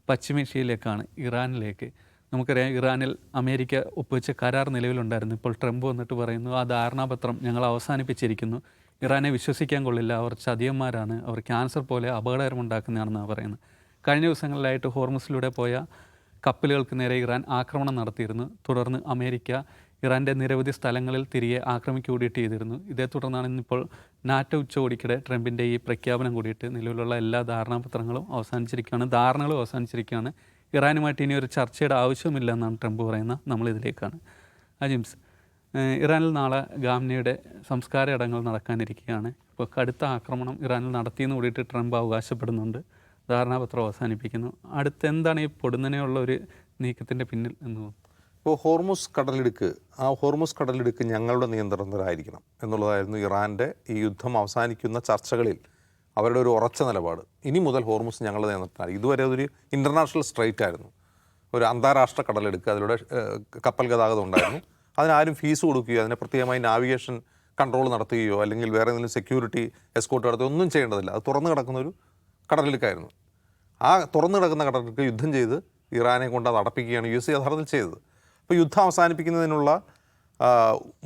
പശ്ചിമേഷ്യയിലേക്കാണ്, ഇറാനിലേക്ക്. നമുക്കറിയാം, ഇറാനിൽ അമേരിക്ക ഒപ്പുവെച്ച കരാർ നിലവിലുണ്ടായിരുന്നു. ഇപ്പോൾ ട്രംപ് വന്നിട്ട് പറയുന്നു ആ ധാരണാപത്രം ഞങ്ങൾ അവസാനിപ്പിച്ചിരിക്കുന്നു, ഇറാനെ വിശ്വസിക്കാൻ കൊള്ളില്ല, അവർ ചതിയന്മാരാണ്, അവർ ക്യാൻസർ പോലെ അപകടകരമുണ്ടാക്കുന്നതാണെന്നാണ് പറയുന്നത്. കഴിഞ്ഞ ദിവസങ്ങളിലായിട്ട് ഹോർമുസിലൂടെ പോയ കപ്പലുകൾക്ക് നേരെ ഇറാൻ ആക്രമണം നടത്തിയിരുന്നു. തുടർന്ന് അമേരിക്ക ഇറാൻ്റെ നിരവധി സ്ഥലങ്ങളിൽ തിരികെ ആക്രമിക്കുകയൂടിയിട്ട് ചെയ്തിരുന്നു. ഇതേ തുടർന്നാണ് ഇന്നിപ്പോൾ നാറ്റോ ഉച്ചകോടിക്കിടെ ട്രംപിൻ്റെ ഈ പ്രഖ്യാപനം കൂടിയിട്ട് നിലവിലുള്ള എല്ലാ ധാരണാപത്രങ്ങളും അവസാനിച്ചിരിക്കുകയാണ്, ധാരണകളും അവസാനിച്ചിരിക്കുകയാണ്. ഇറാനുമായിട്ട് ഇനി ഒരു ചർച്ചയുടെ ആവശ്യമില്ല എന്നാണ് ട്രംപ് പറയുന്നത്. നമ്മളിതിലേക്കാണ്. അജിംസ്, ഇറാനിൽ നാളെ ഖാംനയുടെ സംസ്കാര ചടങ്ങുകൾ നടക്കാനിരിക്കുകയാണ്. ഇപ്പോൾ കടുത്ത ആക്രമണം ഇറാനിൽ നടത്തിയെന്ന് കൂടിയിട്ട് ട്രംപ് അവകാശപ്പെടുന്നുണ്ട്. ധാരണാപത്രം അവസാനിപ്പിക്കുന്നു. അടുത്ത എന്താണ് ഈ പൊടുന്നനെയുള്ള ഒരു നീക്കത്തിൻ്റെ പിന്നിൽ എന്ന് തോന്നുന്നു? ഇപ്പോൾ ഹോർമുസ് കടലിടുക്ക് ഞങ്ങളുടെ നിയന്ത്രണത്തിലായിരിക്കണം എന്നുള്ളതായിരുന്നു ഇറാൻ്റെ ഈ യുദ്ധം അവസാനിക്കുന്ന ചർച്ചകളിൽ അവരുടെ ഒരു ഉറച്ച നിലപാട്. ഇനി മുതൽ ഹോർമുസ് ഞങ്ങളുടെ നിയന്ത്രണത്തിലാണ്. ഇതുവരെ അതൊരു ഇൻ്റർനാഷണൽ സ്ട്രൈറ്റ് ആയിരുന്നു, ഒരു അന്താരാഷ്ട്ര കടലെടുക്ക്. അതിലൂടെ കപ്പൽ ഗതാഗതം ഉണ്ടായിരുന്നു. അതിനാരും ഫീസ് കൊടുക്കുകയോ അതിനെ പ്രത്യേകമായി നാവിഗേഷൻ കൺട്രോൾ നടത്തുകയോ അല്ലെങ്കിൽ വേറെ എന്തെങ്കിലും സെക്യൂരിറ്റി എസ്കോർട്ട് നടത്തുകയോ ഒന്നും ചെയ്യേണ്ടതില്ല. അത് തുറന്നു കിടക്കുന്ന ഒരു കടലെടുക്കായിരുന്നു. ആ തുറന്നു കിടക്കുന്ന കടലെടുക്ക് യുദ്ധം ചെയ്ത് ഇറാനെ കൊണ്ട് അത് അടപ്പിക്കുകയാണ് US യഥാർത്ഥത്തിൽ ചെയ്തത്. അപ്പോൾ യുദ്ധം അവസാനിപ്പിക്കുന്നതിനുള്ള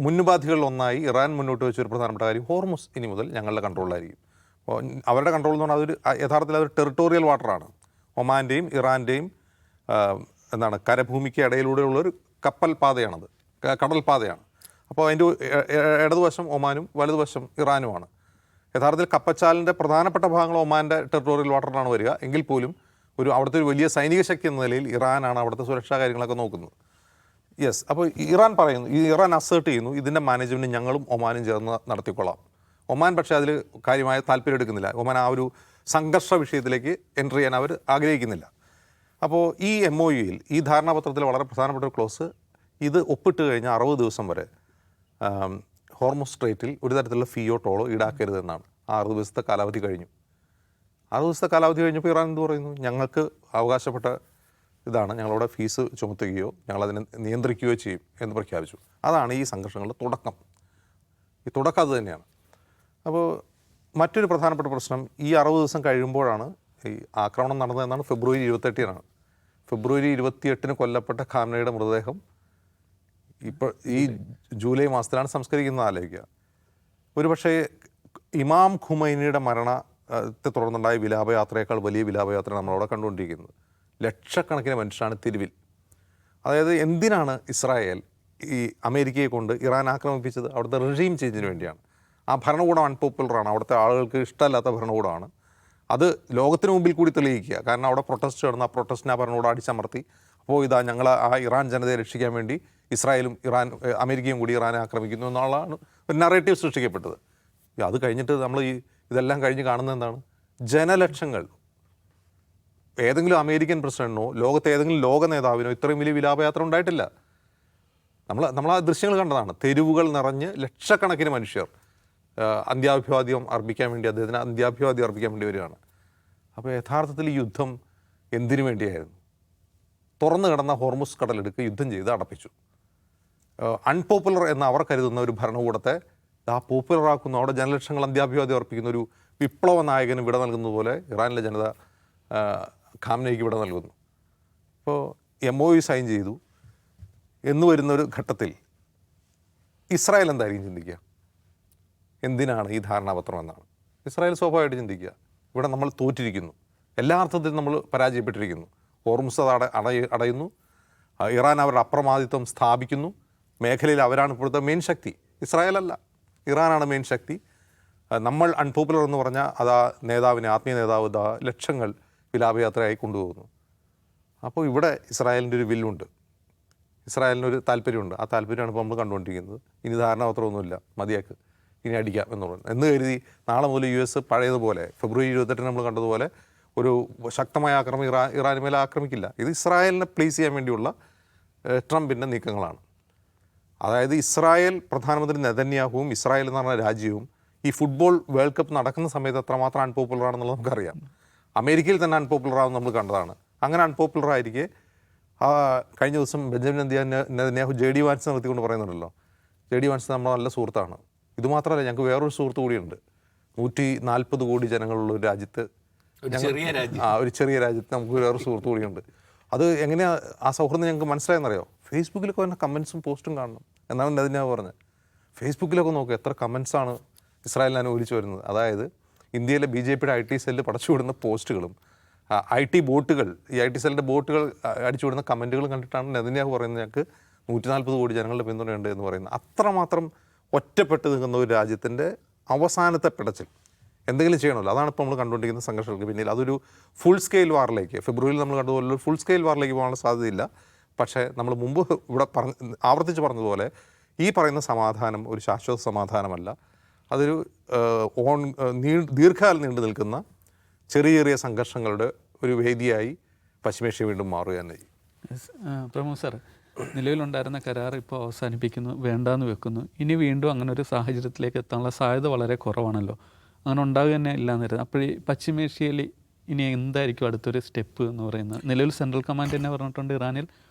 മുന്നുപാധികളിലൊന്നായി ഇറാൻ മുന്നോട്ട് വെച്ചൊരു പ്രധാനപ്പെട്ട കാര്യം, ഹോർമുസ് ഇനി മുതൽ ഞങ്ങളുടെ കൺട്രോളിലായിരിക്കും. അപ്പോൾ അവരുടെ കൺട്രോൾ എന്ന് പറഞ്ഞാൽ അതൊരു യഥാർത്ഥത്തിൽ അതൊരു ടെറിട്ടോറിയൽ വാട്ടറാണ്. ഒമാൻ്റെയും ഇറാൻ്റെയും കരഭൂമിക്ക് ഇടയിലൂടെയുള്ളൊരു കപ്പൽ പാതയാണത്, കടൽ പാതയാണ്. അപ്പോൾ അതിൻ്റെ ഇടതുവശം ഒമാനും വലതുവശം ഇറാനുമാണ്. യഥാർത്ഥത്തിൽ കപ്പച്ചാലിൻ്റെ പ്രധാനപ്പെട്ട ഭാഗങ്ങൾ ഒമാൻ്റെ ടെറിട്ടോറിയൽ വാട്ടറിലാണ് വരിക. എങ്കിൽ പോലും അവിടുത്തെ ഒരു വലിയ സൈനിക ശക്തി എന്ന നിലയിൽ ഇറാനാണ് അവിടുത്തെ സുരക്ഷാ കാര്യങ്ങളൊക്കെ നോക്കുന്നത്. യെസ്, അപ്പോൾ ഇറാൻ അസേർട്ട് ചെയ്യുന്നു ഇതിൻ്റെ മാനേജ്മെൻറ്റ് ഞങ്ങളും ഒമാനും ചേർന്ന് നടത്തിക്കൊള്ളാം. ഒമാൻ പക്ഷേ അതിൽ കാര്യമായ താല്പര്യം എടുക്കുന്നില്ല. ഒമാൻ ആ ഒരു സംഘർഷ വിഷയത്തിലേക്ക് എൻ്റർ ചെയ്യാൻ അവർ ആഗ്രഹിക്കുന്നില്ല. അപ്പോൾ ഈ MOUയിൽ ഈ ധാരണാപത്രത്തിൽ വളരെ പ്രധാനപ്പെട്ട ഒരു ക്ലോസ്, ഇത് ഒപ്പിട്ട് കഴിഞ്ഞ 60 ദിവസം വരെ ഹോർമുസ് സ്ട്രേറ്റിൽ ഒരു തരത്തിലുള്ള ഫീയോ ടോളോ ഈടാക്കരുതെന്നാണ്. ആ 60 ദിവസത്തെ കാലാവധി കഴിഞ്ഞു. 60 ദിവസത്തെ കാലാവധി കഴിഞ്ഞപ്പോൾ ഇറാൻ എന്ത് പറയുന്നു? ഞങ്ങൾക്ക് അവകാശപ്പെട്ട ഇതാണ്, ഞങ്ങളവിടെ ഫീസ് ചുമത്തുകയോ ഞങ്ങളതിനെ നിയന്ത്രിക്കുകയോ ചെയ്യും എന്ന് പ്രഖ്യാപിച്ചു. അതാണ് ഈ സംഘർഷങ്ങളുടെ തുടക്കം. ഈ തുടക്കം അത് തന്നെയാണ്. അപ്പോൾ മറ്റൊരു പ്രധാനപ്പെട്ട പ്രശ്നം, ഈ 60 ദിവസം കഴിയുമ്പോഴാണ് ഈ ആക്രമണം നടന്നതെന്നാണ്. ഫെബ്രുവരി 28-നാണ്. ഫെബ്രുവരി 28-ന് കൊല്ലപ്പെട്ട ഖാംനയുടെ മൃതദേഹം ഇപ്പോൾ ഈ ജൂലൈ മാസത്തിലാണ് സംസ്കരിക്കുന്നത്. ആലോചിക്കുക. ഒരുപക്ഷേ ഇമാം ഖുമൈനിയുടെ മരണത്തെ തുടർന്നുണ്ടായ വിലാപയാത്രയേക്കാൾ വലിയ വിലാപയാത്ര നമ്മളവിടെ കണ്ടുകൊണ്ടിരിക്കുന്നത്. ലക്ഷക്കണക്കിന് മനുഷ്യരാണ് തെരുവിൽ. അതായത് എന്തിനാണ് ഇസ്രായേൽ ഈ അമേരിക്കയെ കൊണ്ട് ഇറാൻ ആക്രമിപ്പിച്ചത്? അവിടുത്തെ റെജീം ചേഞ്ചിന് വേണ്ടിയാണ്. ആ ഭരണകൂടം അൺപോപ്പുലറാണ്, അവിടുത്തെ ആളുകൾക്ക് ഇഷ്ടമല്ലാത്ത ഭരണകൂടമാണ്. അത് ലോകത്തിന് മുമ്പിൽ കൂടി തെളിയിക്കുക. കാരണം അവിടെ പ്രൊട്ടസ്റ്റ് നടന്ന് ആ പ്രൊട്ടസ്റ്റിനെ ആ ഭരണകൂടം അടിച്ചമർത്തി. അപ്പോൾ ഇതാ ഞങ്ങൾ ആ ഇറാൻ ജനതയെ രക്ഷിക്കാൻ വേണ്ടി ഇസ്രായേലും അമേരിക്കയും കൂടി ഇറാനെ ആക്രമിക്കുന്നു എന്നുള്ളതാണ് ഒരു നറേറ്റീവ് സൃഷ്ടിക്കപ്പെട്ടത്. അത് കഴിഞ്ഞിട്ട് നമ്മൾ ഇതെല്ലാം കഴിഞ്ഞ് കാണുന്നത് എന്താണ്? ജനലക്ഷങ്ങൾ. ഏതെങ്കിലും അമേരിക്കൻ പ്രസിഡന്റിനോ ലോകത്തെ ഏതെങ്കിലും ലോക നേതാവിനോ ഇത്രയും വലിയ വിലാപയാത്ര ഉണ്ടായിട്ടില്ല. നമ്മൾ ആ ദൃശ്യങ്ങൾ കണ്ടതാണ്. തെരുവുകൾ നിറഞ്ഞ് ലക്ഷക്കണക്കിന് മനുഷ്യർ അദ്ദേഹത്തിന് അന്ത്യാഭിവാദ്യം അർപ്പിക്കാൻ വേണ്ടി വരികയാണ്. അപ്പോൾ യഥാർത്ഥത്തിൽ ഈ യുദ്ധം എന്തിനു വേണ്ടിയായിരുന്നു? തുറന്നു കിടന്ന ഹോർമുസ് കടലെടുക്ക് യുദ്ധം ചെയ്ത് അടപ്പിച്ചു. അൺപോപ്പുലർ എന്ന് അവർ കരുതുന്ന ഒരു ഭരണകൂടത്തെ ആ പോപ്പുലറാക്കുന്ന, അവിടെ ജനലക്ഷങ്ങൾ അന്ത്യാഭിവാദ്യം അർപ്പിക്കുന്ന ഒരു വിപ്ലവ നായകന് വിട നൽകുന്നത് പോലെ ഇറാനിലെ ജനത ഖാംനയ്ക്ക് വിട നൽകുന്നു. ഇപ്പോൾ MOU സൈൻ ചെയ്തു എന്ന് വരുന്നൊരു ഘട്ടത്തിൽ ഇസ്രായേൽ എന്തായിരിക്കും ചിന്തിക്കുക? എന്തിനാണ് ഈ ധാരണാപത്രം എന്നാണ് ഇസ്രായേൽ സ്വാഭാവികമായിട്ട് ചിന്തിക്കുക. ഇവിടെ നമ്മൾ തോറ്റിരിക്കുന്നു, എല്ലാ അർത്ഥത്തിലും നമ്മൾ പരാജയപ്പെട്ടിരിക്കുന്നു. ഹോർമുസ് അടയുന്നു, ഇറാൻ അവരുടെ അപ്രമാദിത്വം സ്ഥാപിക്കുന്നു. മേഖലയിൽ അവരാണ് ഇപ്പോഴത്തെ മെയിൻ ശക്തി, ഇസ്രായേലല്ല, ഇറാനാണ് മെയിൻ ശക്തി. നമ്മൾ അൺപോപ്പുലർ എന്ന് പറഞ്ഞാൽ അത് ആ നേതാവിനെ, ആത്മീയ നേതാവ് ലക്ഷങ്ങൾ വിലാപയാത്രയായി കൊണ്ടുപോകുന്നു. അപ്പോൾ ഇവിടെ ഇസ്രായേലിൻ്റെ ഒരു വില്ലുണ്ട്, ഇസ്രായേലിനൊരു താല്പര്യമുണ്ട്. ആ താല്പര്യമാണ് ഇപ്പോൾ നമ്മൾ കണ്ടുകൊണ്ടിരിക്കുന്നത്. ഇനി ധാരണാപത്രമൊന്നുമില്ല, മതിയാക്ക്, ഇനി അടിക്കാം എന്ന് കരുതി നാളെ മുതൽ US പഴയതുപോലെ ഫെബ്രുവരി 28-ന് നമ്മൾ കണ്ടതുപോലെ ഒരു ശക്തമായ ആക്രമണം ഇറാന് മേലെ ആക്രമിക്കില്ല. ഇത് ഇസ്രായേലിനെ പ്ലേസ് ചെയ്യാൻ വേണ്ടിയുള്ള ട്രംപിൻ്റെ നീക്കങ്ങളാണ്. അതായത് ഇസ്രായേൽ പ്രധാനമന്ത്രി നെതന്യാഹുവും ഇസ്രായേൽ എന്ന് പറഞ്ഞ രാജ്യവും ഈ ഫുട്ബോൾ വേൾഡ് കപ്പ് നടക്കുന്ന സമയത്ത് എത്രമാത്രം അൺപോപ്പുലർ ആണെന്നുള്ളത് നമുക്കറിയാം. അമേരിക്കയിൽ തന്നെ അൺപോപ്പുലർ ആണെന്ന് നമ്മൾ കണ്ടതാണ്. അങ്ങനെ അൺപോപ്പുലർ ആയിരിക്കെ കഴിഞ്ഞ ദിവസം ബെഞ്ചമിൻ നെതന്യാഹു JD വാൻസ് നിർത്തിക്കൊണ്ട് പറയുന്നുണ്ടല്ലോ. JD വാൻസ് നമ്മുടെ നല്ല സുഹൃത്താണ്. ഇതുമാത്രമല്ല, ഞങ്ങൾക്ക് വേറൊരു സുഹൃത്ത് കൂടിയുണ്ട്. 140 കോടി ജനങ്ങളുള്ള ഒരു രാജ്യത്ത് ഒരു ചെറിയ രാജ്യത്ത് നമുക്ക് വേറെ സുഹൃത്തു കൂടിയുണ്ട്. അത് എങ്ങനെയാ ആ സൗഹൃദം ഞങ്ങൾക്ക് മനസ്സിലായെന്നറിയോ? ഫേസ്ബുക്കിലൊക്കെ വന്ന കമൻസും പോസ്റ്റും കാണണം എന്നാണ് നെതന്യാഹു പറഞ്ഞത്. ഫേസ്ബുക്കിലൊക്കെ നോക്കുക എത്ര കമൻസാണ് ഇസ്രായേലിന് അനുകൂലിച്ച് വരുന്നത്. അതായത് ഇന്ത്യയിലെ BJPയുടെ IT സെല്ല് പടച്ചുവിടുന്ന പോസ്റ്റുകളും IT ബോട്ടുകൾ, ഈ IT സെല്ലിൻ്റെ ബോട്ടുകൾ അടിച്ചുവിടുന്ന കമൻറ്റുകളും കണ്ടിട്ടാണ് നെതന്യാഹു പറയുന്നത് ഞങ്ങൾക്ക് 140 കോടി ജനങ്ങളുടെ പിന്തുണയുണ്ട് എന്ന് പറയുന്നത്. അത്രമാത്രം ഒറ്റപ്പെട്ട് നിൽക്കുന്ന ഒരു രാജ്യത്തിൻ്റെ അവസാനത്തെ പിടച്ചിൽ എന്തെങ്കിലും ചെയ്യണമല്ലോ. അതാണ് ഇപ്പോൾ നമ്മൾ കണ്ടുകൊണ്ടിരിക്കുന്ന സംഘർഷങ്ങൾക്ക് പിന്നിൽ. അതൊരു ഫുൾ സ്കെയിൽ വാറിലേക്ക്, ഫെബ്രുവരിയിൽ നമ്മൾ കണ്ടതുപോലെ ഒരു ഫുൾ സ്കെയിൽ വാറിലേക്ക് പോകാനുള്ള സാധ്യതയില്ല. പക്ഷേ നമ്മൾ മുമ്പ് ഇവിടെ ആവർത്തിച്ച് പറഞ്ഞതുപോലെ ഈ പറയുന്ന സമാധാനം ഒരു ശാശ്വത സമാധാനമല്ല. അതൊരു ദീർഘകാലം നീണ്ടു നിൽക്കുന്ന ചെറിയ ചെറിയ സംഘർഷങ്ങളുടെ ഒരു വേദിയായി പശ്ചിമേഷ്യ വീണ്ടും മാറുക തന്നെ ചെയ്യും. പ്രമോദ് സാർ, നിലവിലുണ്ടായിരുന്ന കരാർ ഇപ്പോൾ അവസാനിപ്പിക്കുന്നു, വേണ്ടാന്ന് വെക്കുന്നു. ഇനി വീണ്ടും അങ്ങനെ ഒരു സാഹചര്യത്തിലേക്ക് എത്താനുള്ള സാധ്യത വളരെ കുറവാണല്ലോ. അങ്ങനെ ഉണ്ടാകുക തന്നെ ഇല്ലാന്നിരുന്നു. അപ്പോൾ ഈ പശ്ചിമേഷ്യയിൽ ഇനി എന്തായിരിക്കും അടുത്തൊരു സ്റ്റെപ്പ് എന്ന് പറയുന്നത്? നിലവിൽ സെൻട്രൽ കമാൻഡ് തന്നെ പറഞ്ഞിട്ടുണ്ട് ഇറാനിൽ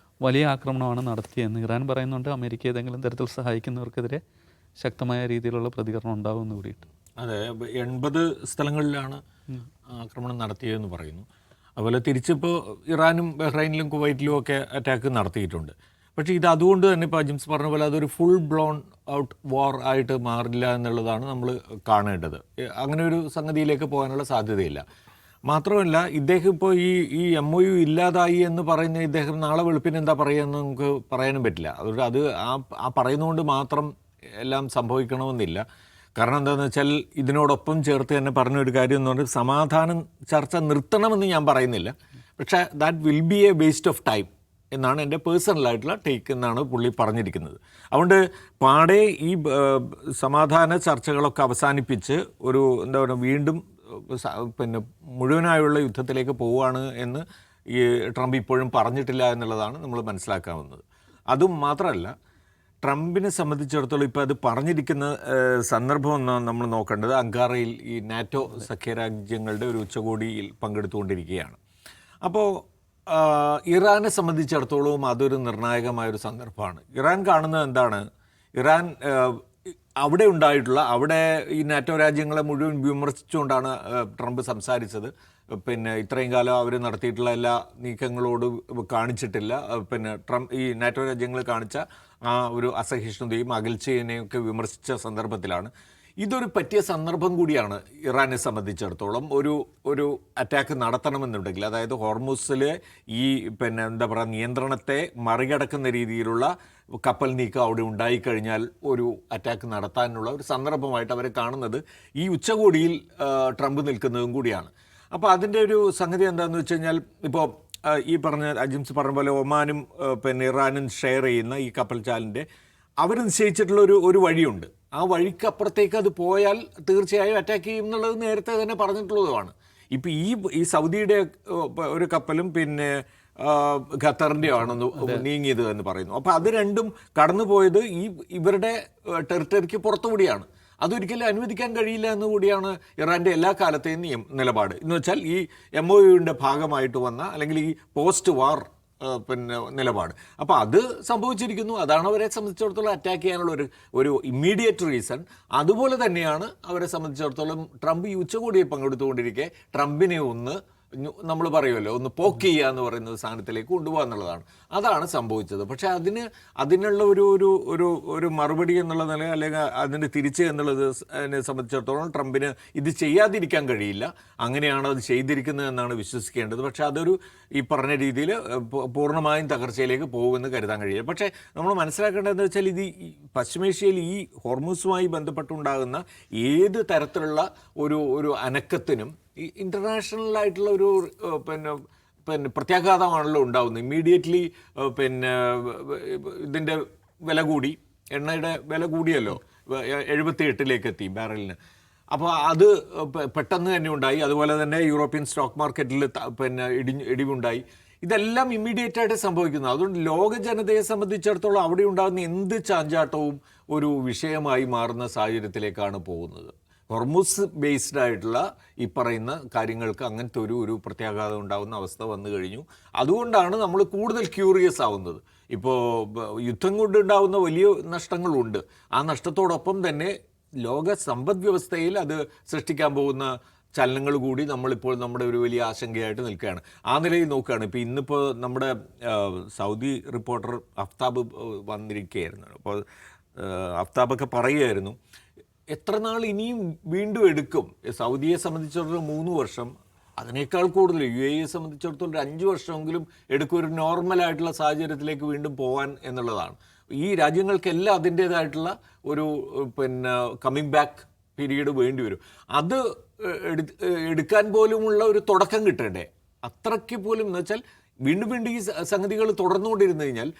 വലിയ ആക്രമണമാണ് നടത്തിയെന്ന്. ഇറാൻ പറയുന്നുണ്ട് അമേരിക്ക ഏതെങ്കിലും തരത്തിൽ സഹായിക്കുന്നവർക്കെതിരെ ശക്തമായ രീതിയിലുള്ള പ്രതികരണം ഉണ്ടാകുമെന്ന് കൂടിയിട്ട്. അതെ, 80 സ്ഥലങ്ങളിലാണ് ആക്രമണം നടത്തിയതെന്ന് പറയുന്നു. അതുപോലെ തിരിച്ചിപ്പോൾ ഇറാനും ബഹ്റൈനിലും കുവൈറ്റിലും ഒക്കെ അറ്റാക്ക് നടത്തിയിട്ടുണ്ട്. പക്ഷേ ഇത് അതുകൊണ്ട് തന്നെ ഇപ്പോൾ അജിംസ് പറഞ്ഞ പോലെ അതൊരു ഫുൾ ബ്ലോൺ ഔട്ട് വാർ ആയിട്ട് മാറില്ല എന്നുള്ളതാണ് നമ്മൾ കാണേണ്ടത്. അങ്ങനെ ഒരു സംഗതിയിലേക്ക് പോകാനുള്ള സാധ്യതയില്ല. മാത്രമല്ല, ഇദ്ദേഹം ഇപ്പോൾ ഈ MOU ഇല്ലാതായി എന്ന് പറയുന്ന ഇദ്ദേഹം നാളെ വെളുപ്പിന് എന്താ പറയുക എന്ന് നമുക്ക് പറയാനും പറ്റില്ല. അതുകൊണ്ട് അത് ആ പറയുന്നതുകൊണ്ട് മാത്രം എല്ലാം സംഭവിക്കണമെന്നില്ല. കാരണം എന്താണെന്ന് വെച്ചാൽ ഇതിനോടൊപ്പം ചേർത്ത് തന്നെ പറഞ്ഞൊരു കാര്യം എന്ന് പറഞ്ഞാൽ സമാധാനം ചർച്ച നിർത്തണമെന്ന് ഞാൻ പറയുന്നില്ല. പക്ഷേ that will be A waste of time എന്നാണ് എൻ്റെ പേഴ്സണലായിട്ടുള്ള ടേക്ക് എന്നാണ് പുള്ളി പറഞ്ഞിരിക്കുന്നത്. അതുകൊണ്ട് പാടെ ഈ സമാധാന ചർച്ചകളൊക്കെ അവസാനിപ്പിച്ച് ഒരു എന്താ പറയുക വീണ്ടും പിന്നെ മുഴുവനായുള്ള യുദ്ധത്തിലേക്ക് പോവുകയാണ് എന്ന് ഈ ട്രംപ് ഇപ്പോഴും പറഞ്ഞിട്ടില്ല എന്നുള്ളതാണ് നമ്മൾ മനസ്സിലാക്കാവുന്നത്. അതും മാത്രമല്ല, ട്രംപിനെ സംബന്ധിച്ചിടത്തോളം ഇപ്പോൾ അത് പറഞ്ഞിരിക്കുന്ന സന്ദർഭം എന്നാണ് നമ്മൾ നോക്കേണ്ടത്. അങ്കാറയിൽ ഈ നാറ്റോ സഖ്യരാജ്യങ്ങളുടെ ഒരു ഉച്ചകോടിയിൽ പങ്കെടുത്തുകൊണ്ടിരിക്കുകയാണ്. അപ്പോൾ ഇറാനെ സംബന്ധിച്ചിടത്തോളം അതൊരു നിർണായകമായൊരു സന്ദർഭമാണ്. ഇറാൻ കാണുന്നത് എന്താണ്? ഇറാൻ അവിടെ ഉണ്ടായിട്ടുള്ള ഈ നാറ്റോ രാജ്യങ്ങളെ മുഴുവൻ വിമർശിച്ചുകൊണ്ടാണ് ട്രംപ് സംസാരിച്ചത്. പിന്നെ ഇത്രയും കാലം അവർ നടത്തിയിട്ടുള്ള എല്ലാ നീക്കങ്ങളോട് കാണിച്ചിട്ടില്ല. പിന്നെ ഈ നാറ്റോ രാജ്യങ്ങൾ കാണിച്ച ആ ഒരു അസഹിഷ്ണുതയും അകൽച്ചയെയൊക്കെ വിമർശിച്ച സന്ദർഭത്തിലാണ്. ഇതൊരു പറ്റിയ സന്ദർഭം കൂടിയാണ് ഇറാനെ സംബന്ധിച്ചിടത്തോളം. ഒരു അറ്റാക്ക് നടത്തണമെന്നുണ്ടെങ്കിൽ, അതായത് ഹോർമുസിലെ ഈ പിന്നെ എന്താ പറയുക നിയന്ത്രണത്തെ മറികടക്കുന്ന രീതിയിലുള്ള കപ്പൽ നീക്കം അവിടെ ഉണ്ടായിക്കഴിഞ്ഞാൽ ഒരു അറ്റാക്ക് നടത്താനുള്ള ഒരു സന്ദർഭമായിട്ട് അവരെ കാണുന്നത് ഈ ഉച്ചകോടിയിൽ ട്രംപ് നിൽക്കുന്നതും കൂടിയാണ്. അപ്പോൾ അതിൻ്റെ ഒരു സംഗതി എന്താണെന്ന് വെച്ച് കഴിഞ്ഞാൽ, ഇപ്പോൾ ഈ പറഞ്ഞ അജിംസ് പറഞ്ഞ പോലെ ഒമാനും പിന്നെ ഇറാനും ഷെയർ ചെയ്യുന്ന ഈ കപ്പൽ ചാലിൻ്റെ അവർ നിശ്ചയിച്ചിട്ടുള്ള ഒരു വഴിയുണ്ട്. ആ വഴിക്ക് അപ്പുറത്തേക്ക് അത് പോയാൽ തീർച്ചയായും അറ്റാക്ക് ചെയ്യും എന്നുള്ളത് നേരത്തെ തന്നെ പറഞ്ഞിട്ടുള്ളതുമാണ്. ഇപ്പോൾ ഈ സൗദിയുടെ ഒരു കപ്പലും പിന്നെ ഖത്തറിൻ്റെ ആണെന്ന് നീങ്ങിയത് എന്ന് പറയുന്നു. അപ്പോൾ അത് രണ്ടും കടന്നു പോയത് ഇവരുടെ ടെറിട്ടറിക്ക് പുറത്തുകൂടിയാണ്. അതൊരിക്കലും അനുവദിക്കാൻ കഴിയില്ല എന്നുകൂടിയാണ് ഇറാൻ്റെ എല്ലാ കാലത്തെയും നിലപാട്. എന്ന് വെച്ചാൽ ഈ MOUവിൻ്റെ ഭാഗമായിട്ട് വന്ന അല്ലെങ്കിൽ ഈ പോസ്റ്റ് വാർ പിന്നെ നിലപാട്. അപ്പോൾ അത് സംഭവിച്ചിരിക്കുന്നു. അതാണ് അവരെ സംബന്ധിച്ചിടത്തോളം അറ്റാക്ക് ചെയ്യാനുള്ള ഒരു ഇമ്മീഡിയറ്റ് റീസൺ. അതുപോലെ തന്നെയാണ് അവരെ സംബന്ധിച്ചിടത്തോളം ട്രംപ് ഈ ഉച്ചകോടിയിൽ പങ്കെടുത്തുകൊണ്ടിരിക്കെ ട്രംപിനെ നമ്മൾ പറയുമല്ലോ ഒന്ന് പോക്ക് ചെയ്യുക എന്ന് പറയുന്ന സ്ഥാനത്തിലേക്ക് കൊണ്ടുപോകുക എന്നുള്ളതാണ്. അതാണ് സംഭവിച്ചത്. പക്ഷേ അതിനുള്ള ഒരു മറുപടി എന്നുള്ള നില അല്ലെങ്കിൽ അതിന് തിരിച്ച് എന്നുള്ളത് സംബന്ധിച്ചിടത്തോളം ട്രംപിന് ഇത് ചെയ്യാതിരിക്കാൻ കഴിയില്ല. അങ്ങനെയാണ് അത് ചെയ്തിരിക്കുന്നത് എന്നാണ് വിശ്വസിക്കേണ്ടത്. പക്ഷേ അതൊരു ഈ പറഞ്ഞ രീതിയിൽ പൂർണ്ണമായും തകർച്ചയിലേക്ക് പോകുമെന്ന് കരുതാൻ കഴിയില്ല. പക്ഷേ നമ്മൾ മനസ്സിലാക്കേണ്ടതെന്ന് വെച്ചാൽ ഇത് പശ്ചിമേഷ്യയിൽ ഈ ഹോർമുസുമായി ബന്ധപ്പെട്ടുണ്ടാകുന്ന ഏത് തരത്തിലുള്ള ഒരു അനക്കത്തിനും ഈ ഇൻ്റർനാഷണലായിട്ടുള്ള പിന്നെ പ്രത്യാഘാതമാണല്ലോ ഉണ്ടാകുന്നത്. ഇമ്മീഡിയറ്റ്ലി പിന്നെ ഇതിൻ്റെ വില കൂടി, എണ്ണയുടെ വില കൂടിയല്ലോ, 78 എത്തി ബാരലിന്. അപ്പോൾ അത് പെട്ടെന്ന് തന്നെ ഉണ്ടായി. അതുപോലെ തന്നെ യൂറോപ്യൻ സ്റ്റോക്ക് മാർക്കറ്റിൽ പിന്നെ ഇടിവുണ്ടായി. ഇതെല്ലാം ഇമ്മീഡിയറ്റ് ആയിട്ട് സംഭവിക്കുന്നു. അതുകൊണ്ട് ലോക ജനതയെ സംബന്ധിച്ചിടത്തോളം അവിടെ ഉണ്ടാകുന്ന എന്ത് ചാഞ്ചാട്ടവും ഒരു വിഷയമായി മാറുന്ന സാഹചര്യത്തിലേക്കാണ് പോകുന്നത്. ഹോർമുസ് ബേസ്ഡ് ആയിട്ടുള്ള ഈ പറയുന്ന കാര്യങ്ങൾക്ക് അങ്ങനത്തെ ഒരു പ്രത്യാഘാതം ഉണ്ടാകുന്ന അവസ്ഥ വന്നു കഴിഞ്ഞു. അതുകൊണ്ടാണ് നമ്മൾ കൂടുതൽ ക്യൂറിയസ് ആവുന്നത്. ഇപ്പോൾ യുദ്ധം കൊണ്ടുണ്ടാകുന്ന വലിയ നഷ്ടങ്ങളുണ്ട്. ആ നഷ്ടത്തോടൊപ്പം തന്നെ ലോക സമ്പദ് വ്യവസ്ഥയിൽ അത് സൃഷ്ടിക്കാൻ പോകുന്ന ചലനങ്ങൾ കൂടി നമ്മളിപ്പോൾ നമ്മുടെ ഒരു വലിയ ആശങ്കയായിട്ട് നിൽക്കുകയാണ്. ആ നിലയിൽ നോക്കുകയാണ്. ഇപ്പോൾ ഇന്നിപ്പോൾ നമ്മുടെ സൗദി റിപ്പോർട്ടർ അഫ്താബ് വന്നിരിക്കുകയായിരുന്നു. അപ്പോൾ അഫ്താബൊക്കെ പറയുകയായിരുന്നു, എത്ര നാൾ ഇനിയും വീണ്ടും എടുക്കും. സൗദിയെ സംബന്ധിച്ചിടത്തോളം 3 വർഷം, അതിനേക്കാൾ കൂടുതൽ UAE സംബന്ധിച്ചിടത്തോളം ഒരു 5 വർഷമെങ്കിലും എടുക്കും ഒരു നോർമലായിട്ടുള്ള സാഹചര്യത്തിലേക്ക് വീണ്ടും പോകാൻ എന്നുള്ളതാണ്. ഈ രാജ്യങ്ങൾക്കെല്ലാം അതിൻ്റേതായിട്ടുള്ള ഒരു കമ്മിങ് ബാക്ക് പീരീഡ് വേണ്ടി വരും. അത് എടുക്കാൻ പോലുമുള്ള ഒരു തുടക്കം കിട്ടണ്ടേ? അത്രയ്ക്ക് പോലും എന്ന് വെച്ചാൽ വീണ്ടും വീണ്ടും ഈ സംഗതികൾ തുടർന്നുകൊണ്ടിരുന്നു കഴിഞ്ഞാൽ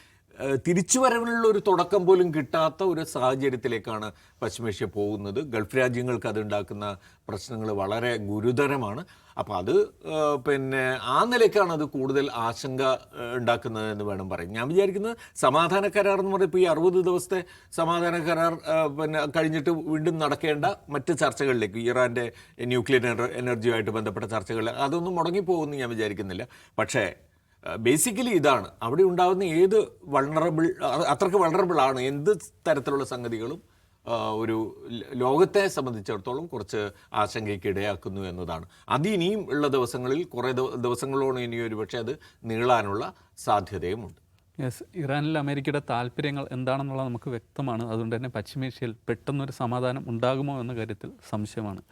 തിരിച്ചുവരവിനുള്ള ഒരു തുടക്കം പോലും കിട്ടാത്ത ഒരു സാഹചര്യത്തിലേക്കാണ് പശ്ചിമേഷ്യ പോകുന്നത്. ഗൾഫ് രാജ്യങ്ങൾക്ക് അതുണ്ടാക്കുന്ന പ്രശ്നങ്ങൾ വളരെ ഗുരുതരമാണ്. അപ്പോൾ അത് ആ നിലയ്ക്കാണ് അത് കൂടുതൽ ആശങ്ക ഉണ്ടാക്കുന്നത് എന്ന് വേണം പറയും. ഞാൻ വിചാരിക്കുന്നത് സമാധാന കരാർ എന്ന് പറയുമ്പോൾ ഇപ്പോൾ ഈ 60 ദിവസത്തെ സമാധാന കരാർ കഴിഞ്ഞിട്ട് വീണ്ടും നടക്കേണ്ട മറ്റ് ചർച്ചകളിലേക്ക്, ഇറാൻ്റെ ന്യൂക്ലിയർ എനർജിയുമായിട്ട് ബന്ധപ്പെട്ട ചർച്ചകൾ, അതൊന്നും മുടങ്ങിപ്പോകുമെന്ന് ഞാൻ വിചാരിക്കുന്നില്ല. പക്ഷേ ബേസിക്കലി ഇതാണ്, അവിടെ ഉണ്ടാകുന്ന ഏത് അത്രയ്ക്ക് വൾണറബിൾ ആണ് എന്ത് തരത്തിലുള്ള സംഗതികളും ഒരു ലോകത്തെ സംബന്ധിച്ചിടത്തോളം കുറച്ച് ആശങ്കയ്ക്ക് ഇടയാക്കുന്നു എന്നതാണ്. അതിനിയും ഉള്ള ദിവസങ്ങളിൽ കുറേ ദിവസങ്ങളോളം ഇനി ഒരു പക്ഷേ അത് നീളാനുള്ള സാധ്യതയുമുണ്ട്. യെസ്, ഇറാനിൽ അമേരിക്കയുടെ താല്പര്യങ്ങൾ എന്താണെന്നുള്ളത് നമുക്ക് വ്യക്തമാണ്. അതുകൊണ്ട് തന്നെ പശ്ചിമേഷ്യയിൽ പെട്ടെന്നൊരു സമാധാനം ഉണ്ടാകുമോ എന്ന കാര്യത്തിൽ സംശയമാണ്.